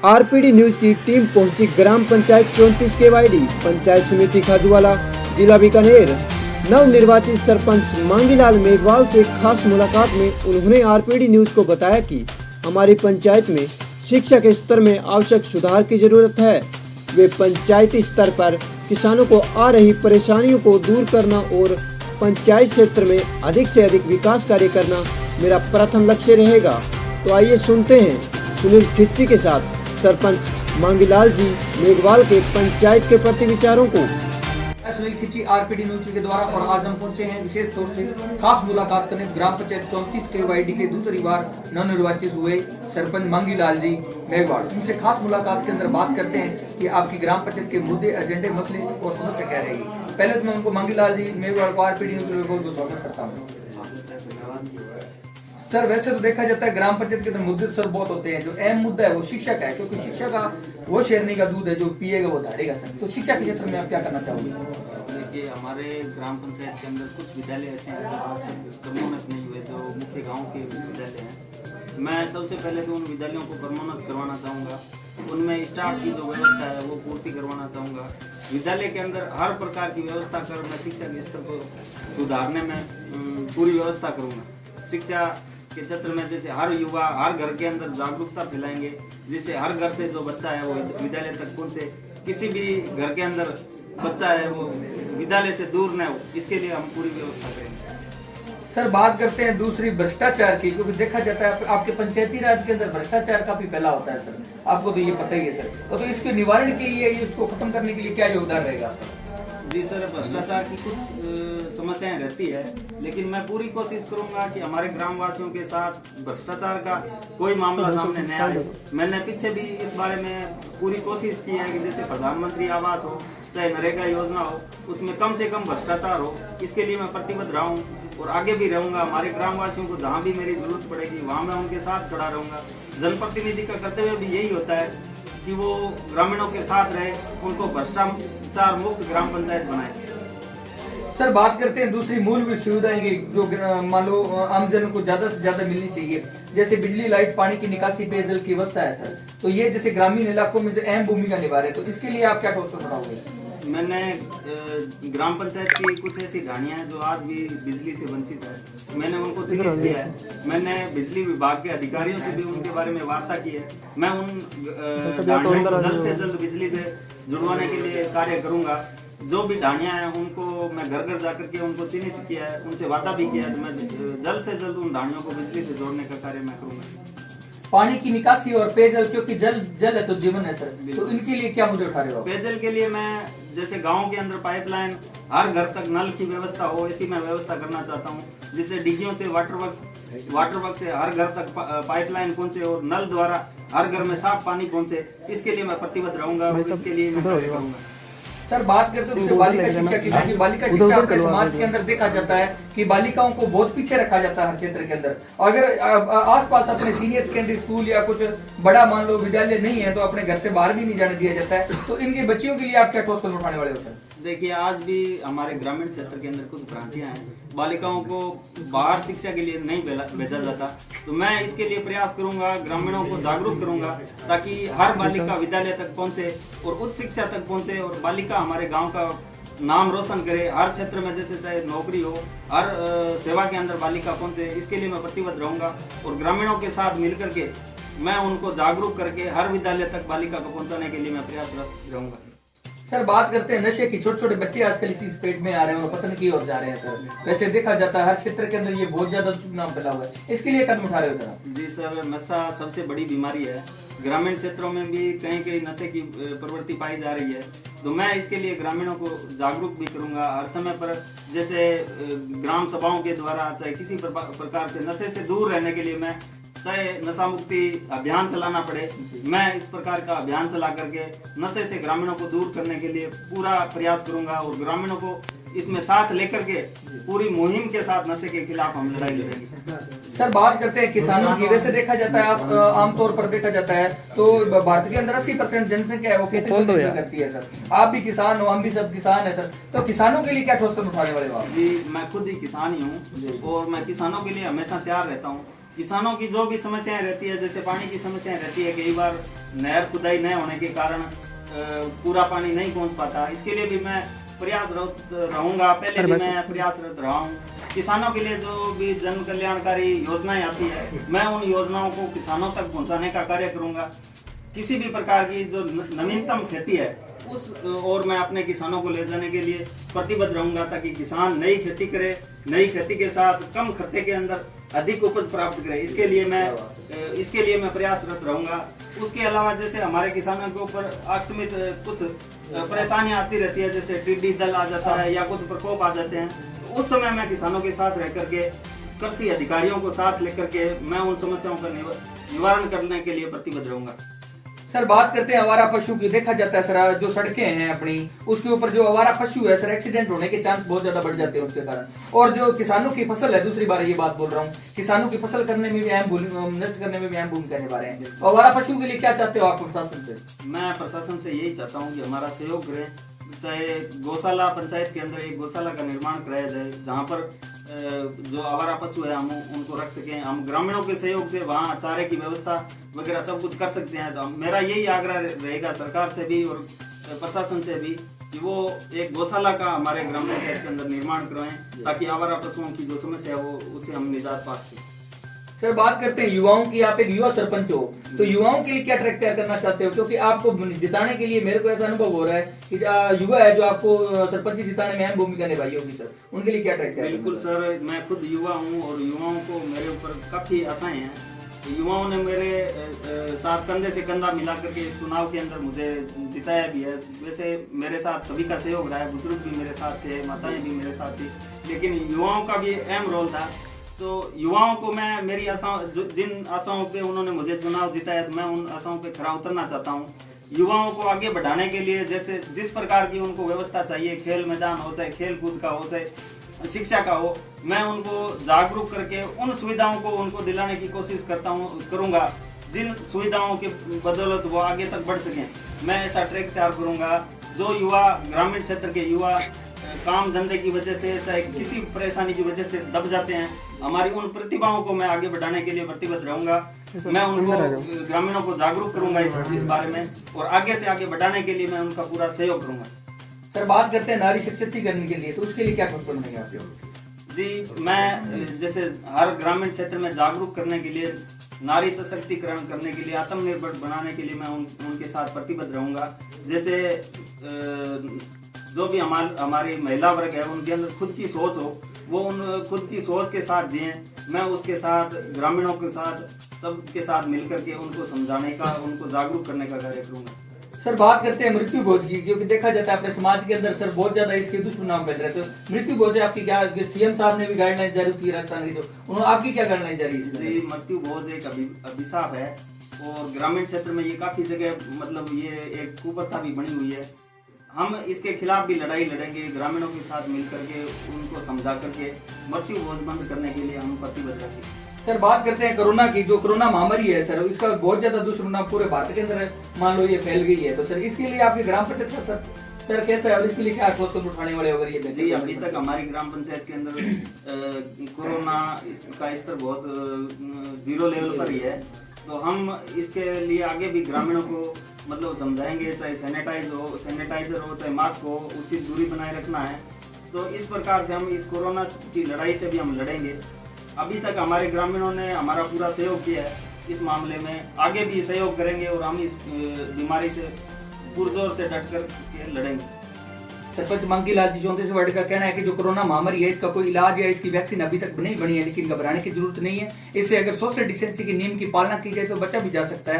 RPD news की team पहुंची ग्राम पंचायत 34 केवाईडी पंचायत समिति खाजूवाला, जिला बीकानेर। नवनिर्वाचित सरपंच मांगीलाल मेघवाल से खास मुलाकात में उन्होंने आरपीडी न्यूज को बताया कि हमारी पंचायत में शिक्षा के स्तर में आवश्यक सुधार की जरूरत है। वे पंचायती स्तर पर किसानों को आ रही परेशानियों को दूर करना और पंचायत क्षेत्र में अधिक से अधिक विकास कार्य करना मेरा प्रथम लक्ष्य रहेगा। तो आइए सुनते हैं सुनील खिच्ची के साथ सरपंच मांगीलाल जी मेघवाल के पंचायत के प्रति विचारों को। सुनील खिच्ची आरपीडी न्यूज के द्वारा और आज हम पहुंचे हैं विशेष तौर से खास मुलाकात करने ग्राम पंचायत 34 केवाईडी के दूसरी बार नवनिर्वाचित हुए सरपंच मांगीलाल जी मेघवाल। उनसे खास मुलाकात के अंदर बात करते हैं कि आपकी ग्राम पंचायत के मुद्दे, एजेंडे, मसले और समस्या क्या रहेगी। पहले तो मैं उनको मांगीलाल जी मेघवाल को आरपीडी न्यूज में बहुत स्वागत करता हूँ। सर, वैसे तो देखा जाता है ग्राम पंचायत के अंदर मुद्दे सर बहुत होते हैं। जो अहम मुद्दा है वो शिक्षा का है, क्योंकि शिक्षा का वो शेरनी का दूध है, जो पिएगा वो धाड़ेगा। सर, तो शिक्षा के क्षेत्र में आप क्या करना चाहोगे? देखिए, हमारे ग्राम पंचायत के अंदर कुछ विद्यालय ऐसे हैं जो आज तक क्रमोन्नत नहीं हुए, जो मुख्य गाँव के विद्यालय हैं। मैं सबसे पहले तो उन विद्यालयों को क्रमोन्नत करवाना चाहूँगा। उनमें स्टाफ की जो व्यवस्था है वो पूर्ति करवाना चाहूँगा। विद्यालय के अंदर हर प्रकार की व्यवस्था कर मैं शिक्षा के स्तर को सुधारने में पूरी व्यवस्था करूँगा। शिक्षा के क्षेत्र में जैसे हर युवा हर घर के अंदर जागरूकता फैलाएंगे, जिससे हर घर से जो बच्चा है वो विद्यालय तक पहुँचे। किसी भी घर के अंदर बच्चा है वो विद्यालय से दूर न हो, इसके लिए हम पूरी व्यवस्था करेंगे। सर, बात करते हैं दूसरी भ्रष्टाचार की, क्योंकि देखा जाता है आपके पंचायती राज के अंदर भ्रष्टाचार काफी फैला होता है। सर, आपको तो ये पता ही है। सर, तो इसके निवारण के लिए, इसको खत्म करने के लिए क्या योगदान रहेगा? जी सर, भ्रष्टाचार की कुछ समस्याएं रहती है, लेकिन मैं पूरी कोशिश करूंगा कि हमारे ग्रामवासियों के साथ भ्रष्टाचार का कोई मामला सामने न आए। मैंने पीछे भी इस बारे में पूरी कोशिश की है कि जैसे प्रधानमंत्री आवास हो चाहे नरेगा योजना हो, उसमें कम से कम भ्रष्टाचार हो। इसके लिए मैं प्रतिबद्ध रहा हूँ और आगे भी रहूंगा। हमारे ग्रामवासियों को जहाँ भी मेरी जरूरत पड़ेगी वहाँ मैं उनके साथ खड़ा रहूंगा। जनप्रतिनिधि का कर्तव्य भी यही होता है कि वो ग्रामीणों के साथ रहे, उनको भ्रष्टाचार मुक्त ग्राम पंचायत बनाए। सर, बात करते हैं दूसरी मूलभूत सुविधाएं की, जो मान लो आमजन को ज्यादा से ज्यादा मिलनी चाहिए, जैसे बिजली, लाइट, पानी की निकासी, पेयजल की व्यवस्था है। सर, तो ये जैसे ग्रामीण इलाकों में जो अहम भूमिका निभा रहे, तो इसके लिए आप क्या ठोस बढ़ाओगे? मैंने ग्राम पंचायत की कुछ ऐसी ढाणियां हैं जो आज भी बिजली से वंचित है, मैंने उनको चिन्हित किया है। मैंने बिजली विभाग के अधिकारियों से भी उनके बारे में वार्ता की है। मैं उन ढाणियों को जल्द से जल्द बिजली से जुड़वाने के लिए कार्य करूंगा। जो भी ढाणियां हैं उनको मैं घर घर जाकर के उनको चिन्हित किया है, उनसे वादा भी किया है। तो मैं जल्द से जल्द उन ढाणियों को बिजली से जोड़ने का कार्य मैं करूंगा। पानी की निकासी और पेयजल, क्योंकि जल है तो जीवन है। सर, तो इनके लिए क्या मुद्दे उठा रहे हो? पेयजल के लिए मैं जैसे गांव के अंदर पाइपलाइन, हर घर तक नल की व्यवस्था हो, ऐसी मैं व्यवस्था करना चाहता हूं, जिससे डिग्गियों से वाटर वर्क से हर घर तक पाइपलाइन पहुंचे और नल द्वारा हर घर में साफ पानी पहुंचे। इसके लिए मैं प्रतिबद्ध रहूंगा और इसके लिए मैं कार्य करूंगा। सर, बात करते हैं बालिका शिक्षा की, क्योंकि बालिका शिक्षा अपने समाज के अंदर देखा जाता है कि बालिकाओं को बहुत पीछे रखा जाता है हर क्षेत्र के अंदर। अगर आसपास अपने सीनियर सेकेंडरी स्कूल या कुछ बड़ा मान लो विद्यालय नहीं है तो अपने घर से बाहर भी नहीं जाने दिया जाता है। तो इनके बच्चियों के लिए आप क्या ठोस कदम उठाने वाले हो? सर, देखिए, आज भी हमारे ग्रामीण क्षेत्र के अंदर कुछ भ्रांतियां हैं। बालिकाओं को बाहर शिक्षा के लिए नहीं भेजा जाता, तो मैं इसके लिए प्रयास करूंगा, ग्रामीणों को जागरूक करूंगा, ताकि हर बालिका विद्यालय तक पहुंचे और उच्च शिक्षा तक पहुंचे और बालिका हमारे गांव का नाम रोशन करे। हर क्षेत्र में जैसे चाहे नौकरी हो, हर सेवा के अंदर बालिका पहुंचे। इसके लिए मैं प्रतिबद्ध रहूंगा और ग्रामीणों के साथ मिलकर के मैं उनको जागरूक करके हर विद्यालय तक बालिका को पहुंचाने के लिए मैं प्रयासरत रहूंगा। सर, बात करते हैं नशे की। छोटे छोटे बच्चे आजकल इसी पेट में आ रहे हैं और पतन की ओर जा रहे हैं। सर, वैसे देखा जाता है हर क्षेत्र के अंदर ये बहुत ज्यादा नाम फैला हुआ है, इसके लिए कदम उठा रहे हो? सर जी सर, नशा सबसे बड़ी बीमारी है। ग्रामीण क्षेत्रों में भी कहीं कहीं नशे की प्रवृत्ति पाई जा रही है, तो मैं इसके लिए ग्रामीणों को जागरूक भी करूंगा। हर समय पर जैसे ग्राम सभाओं के द्वारा चाहे किसी प्रकार से नशे से दूर रहने के लिए मैं चाहे नशा मुक्ति अभियान चलाना पड़े, मैं इस प्रकार का अभियान चला करके नशे से ग्रामीणों को दूर करने के लिए पूरा प्रयास करूंगा और ग्रामीणों को इसमें साथ लेकर के पूरी मुहिम के साथ नशे के खिलाफ हम लड़ाई लड़ेंगे। सर, बात करते हैं किसानों की। वैसे देखा जाता है, आमतौर पर देखा जाता है तो भारत के अंदर 80% जनसंख्या है वो खेती करती है। सर, आप भी किसान हो, हम भी सब किसान है। सर, तो किसानों के लिए क्या ठोस कदम उठाने वाले हो? जी, मैं खुद ही किसान ही हूँ और मैं किसानों के लिए हमेशा तैयार रहता हूँ। किसानों की जो भी समस्याएं रहती है, जैसे पानी की समस्याएं रहती है, कई बार नहर खुदाई न होने के कारण पूरा पानी नहीं पहुंच पाता, इसके लिए भी मैं प्रयासरत रहूंगा। पहले भी मैं प्रयासरत रहा हूँ। किसानों के लिए जो भी जन कल्याणकारी योजनाएं आती है, मैं उन योजनाओं को किसानों तक पहुंचाने का कार्य करूंगा। किसी भी प्रकार की जो नवीनतम खेती है उस और मैं अपने किसानों को ले जाने के लिए प्रतिबद्ध रहूंगा, ताकि किसान नई खेती करे, नई खेती के साथ कम खर्चे के अंदर अधिक उपज प्राप्त करे। इसके लिए मैं प्रयासरत रहूंगा। उसके अलावा जैसे हमारे किसानों के ऊपर आकस्मिक कुछ परेशानियां आती रहती है, जैसे टिड्डी दल आ जाता है या कुछ प्रकोप आ जाते हैं, तो उस समय मैं किसानों के साथ रह करके, कृषि अधिकारियों को साथ लेकर के मैं उन समस्याओं का निवारण करने के लिए प्रतिबद्ध रहूंगा। सर बात करते हैं आवारा पशु की। देखा जाता है सर, जो सड़कें हैं अपनी, उसके ऊपर जो आवारा पशु है सर, एक्सीडेंट होने के चांस बहुत ज्यादा बढ़ जाते हैं उसके कारण। और जो किसानों की फसल है, दूसरी बार ये बात बोल रहा हूँ, किसानों की फसल करने में भी नष्ट करने में भी अहम भूमिका निभा रहे हैं। आवारा पशु के लिए क्या चाहते हो आप प्रशासन से? मैं प्रशासन से यही चाहता हूँ कि हमारा सहयोग करें, चाहे गौशाला पंचायत के अंदर एक गौशाला का निर्माण कराया जाए, जहाँ पर जो आवारा पशु है हम उनको रख सकें। हम ग्रामीणों के सहयोग से वहाँ चारे की व्यवस्था वगैरह सब कुछ कर सकते हैं। तो मेरा यही आग्रह रहेगा सरकार से भी और प्रशासन से भी कि वो एक गौशाला का हमारे ग्राम पंचायत के अंदर निर्माण करवाएं, ताकि आवारा पशुओं की जो समस्या है वो उससे हम निजात पा सकें। सर बात करते हैं युवाओं की। आप एक युवा सरपंच हो, तो युवाओं के लिए क्या ट्रैक तैयार करना चाहते हो? क्योंकि आपको जिताने के लिए मेरे को ऐसा अनुभव हो रहा है कि युवा है जो आपको सरपंच जिताने में अहम भूमिका निभाई होगी सर, उनके लिए क्या ट्रैक तैयार? बिल्कुल सर, मैं खुद युवा हूँ और युवाओं को मेरे ऊपर काफी आशाएं हैं। युवाओं ने मेरे साथ कंधे से कंधा मिला करके इस चुनाव के अंदर मुझे जिताया भी है। वैसे मेरे साथ सभी का सहयोग रहा है, बुजुर्ग भी मेरे साथ थे, माताएं भी मेरे साथ थी, लेकिन युवाओं का भी अहम रोल था। तो युवाओं को मैं मेरी आशाओं, जिन आशाओं पे उन्होंने मुझे चुनाव जिताया, मैं उन आशाओं पे खरा उतरना चाहता हूँ। युवाओं को आगे बढ़ाने के लिए जैसे जिस प्रकार की उनको व्यवस्था चाहिए, खेल मैदान हो, चाहे खेल कूद का हो, चाहे शिक्षा का हो, मैं उनको जागरूक करके उन सुविधाओं को उनको दिलाने की कोशिश करूंगा जिन सुविधाओं के बदौलत वो आगे तक बढ़ सकें। मैं ऐसा ट्रैक तैयार करूंगा। जो युवा ग्रामीण क्षेत्र के युवा काम धंधे की वजह से, चाहे किसी परेशानी की वजह से दब जाते हैं, हमारी उन प्रतिभाओं को मैं आगे बढ़ाने के लिए प्रतिबद्ध रहूंगा। मैं उनको ग्रामीणों को जागरूक करूंगा इस बारे में, और आगे से आगे बढ़ाने के लिए मैं उनका पूरा सहयोग करूंगा। सर बात करते हैं नारी सशक्तिकरण के लिए, तो उसके लिए क्या कदम है आपके? जी, मैं जैसे हर ग्रामीण क्षेत्र में जागरूक करने के लिए, नारी सशक्तिकरण करने के लिए, आत्मनिर्भर बनाने के लिए मैं उनके साथ प्रतिबद्ध रहूंगा। जैसे जो भी हमारी महिला वर्ग है, उनके अंदर खुद की सोच हो, वो उन खुद की सोच के साथ जिए। मैं उसके साथ, ग्रामीणों के साथ, सबके साथ मिलकर के उनको समझाने का, उनको जागरूक करने का कार्य करूंगा। सर बात करते हैं मृत्यु भोज की, क्योंकि देखा जाता है अपने समाज के अंदर सर बहुत ज्यादा इसके दुष्परिणाम फैल रहे। तो मृत्यु भोज आपकी क्या, सीएम साहब ने भी गाइडलाइन जारी की राजस्थान की, तो उन्होंने आपकी क्या गाइडलाइन जारी की? जी, मृत्यु भोज एक अभिशाप है और ग्रामीण क्षेत्र में ये काफी जगह, मतलब ये एक कुप्रथा भी बनी हुई है। हम इसके खिलाफ भी लड़ाई लड़ेंगे, ग्रामीणों के साथ मिलकर के, उनको समझा करके मृत्यु भोज बंद करने के लिए हम प्रतिबद्ध रहेंगे। सर बात करते हैं कोरोना की। जो कोरोना महामारी है सर, इसका बहुत ज्यादा दुष्परिणाम पूरे भारत के अंदर मान लो ये फैल गई है, तो सर इसके लिए आपके ग्राम पंचायत सर कैसा है और इसके लिए क्या ठोस कदम उठाने वाले अगर ये? जी, अभी तक हमारी ग्राम पंचायत के अंदर कोरोना का स्तर बहुत 0 लेवल पर ही है। तो हम इसके लिए आगे भी ग्रामीणों को मतलब समझाएंगे, चाहे सैनिटाइजर हो, चाहे मास्क हो, उचित दूरी बनाए रखना है। तो इस प्रकार से हम इस कोरोना की लड़ाई से भी हम लड़ेंगे। अभी तक हमारे ग्रामीणों ने हमारा पूरा सहयोग किया है इस मामले में, आगे भी सहयोग करेंगे और हम इस बीमारी से पुरजोर से डट कर के लड़ेंगे। सरपंच मांगीलाल जी 34 वार्ड का कहना है कि जो कोरोना महामारी है, इसका कोई इलाज या इसकी वैक्सीन अभी तक नहीं बनी है, लेकिन घबराने की जरूरत नहीं है। इससे अगर सोशल डिस्टेंसिंग के नियम की पालना की जाए तो बचा भी जा सकता है।